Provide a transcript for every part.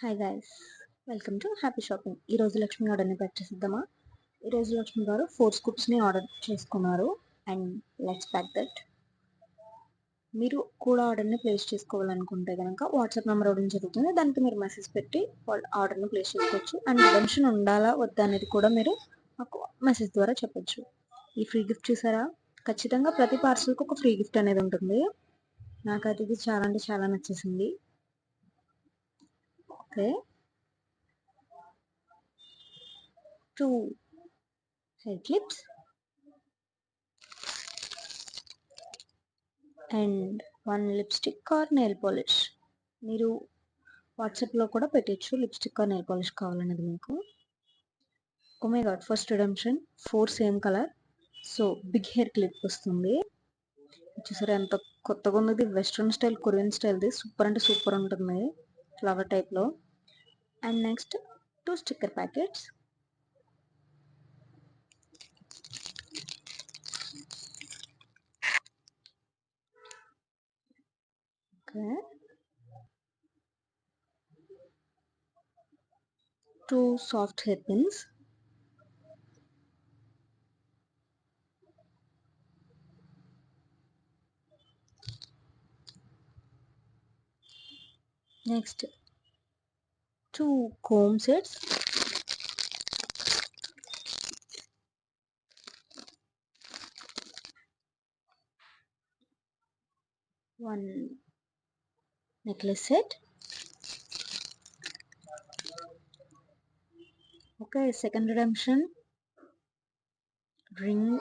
Hi guys, welcome to happy shopping. ఈరోజు లక్ష్మి ఆర్డర్ని pack చేసిద్దామా? ఈరోజు లక్ష్మి గారు 4 స్కూప్స్ని ఆర్డర్ చేసుకున్నారు. And let's pack that. మీరు కూడా ఆర్డర్ని ప్లేస్ చేసుకోవాలనుకుంటే కనుక వాట్సాప్ నెంబర్ ఇవ్వడం జరుగుతుంది. దానికి మీరు మెసేజ్ పెట్టి ఆర్డర్ని ప్లేస్ చేసుకోవచ్చు. అండ్ రిడెంప్షన్ ఉండాలా వద్దా అనేది కూడా మీరు మాకు మెసేజ్ ద్వారా చెప్పొచ్చు. ఈ ఫ్రీ గిఫ్ట్ చూసారా? ఖచ్చితంగా ప్రతి పార్సల్కి ఒక ఫ్రీ గిఫ్ట్ అనేది ఉంటుంది. నాకైతే ఇది చాలా అంటే చాలా నచ్చేసింది. Okay, 2 hair clips and 1 lipstick or nail polish. మీరు వాట్సాప్లో కూడా పెట్టచ్చు లిప్స్టిక్ ఆర్ నెయిల్ పాలిష్ కావాలనేది మీకు. Oh my God, first redemption 4 same colour. So big hair clip వస్తుంది. చూసారా ఎంత కొత్తగా ఉంది. వెస్ట్రన్ స్టైల్, కొరియన్ స్టైల్ది సూపర్ అంటే సూపర్ ఉంటుంది, ఫ్లవర్ టైప్లో. And next 2 sticker packets. Okay, 2 soft hair pins. Next 2 comb sets. One necklace set. Okay, second redemption ring.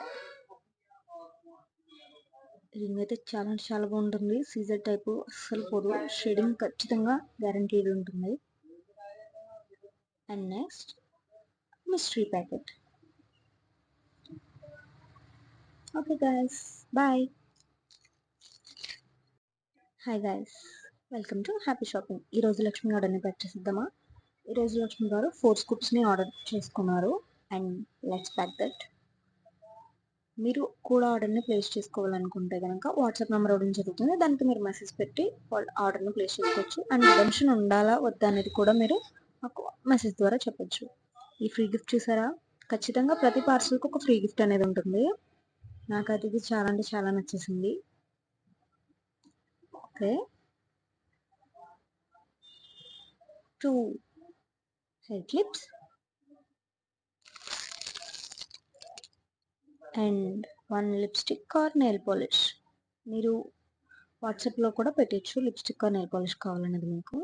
Ring అయితే చాలా అంటే చాలా బాగుంటుంది. సీజర్ టైపు, అస్సలు పోదు. షేడింగ్ ఖచ్చితంగా గ్యారంటీడ్ ఉంటుంది. And next mystery packet. Okay guys, bye. Hi guys, welcome to happy shopping. ఈరోజు లక్ష్మి ఆర్డర్ని ప్యాక్ చేసిద్దామా? ఈరోజు లక్ష్మి గారు 4 స్కూప్స్ని ఆర్డర్ చేసుకున్నారు. And let's pack that. మీరు కూడా ఆర్డర్ని ప్లేస్ చేసుకోవాలనుకుంటే కనుక వాట్సాప్ నెంబర్ ఇవ్వడం జరుగుతుంది. దానికి మీరు మెసేజ్ పెట్టి ఆర్డర్ని ప్లేస్ చేసుకోవచ్చు. అండ్ రిడెంప్షన్ ఉండాలా వద్దా అనేది కూడా మీరు మాకు మెసేజ్ ద్వారా చెప్పొచ్చు. ఈ ఫ్రీ గిఫ్ట్ చూసారా? ఖచ్చితంగా ప్రతి పార్సల్కి ఒక ఫ్రీ గిఫ్ట్ అనేది ఉంటుంది. నాకైతే ఇది చాలా అంటే చాలా నచ్చేసింది. Okay, 2 hair clips and 1 lipstick or nail polish. మీరు వాట్సాప్లో కూడా పెట్టచ్చు లిప్స్టిక్ ఆర్ నెయిల్ పాలిష్ కావాలనేది మీకు.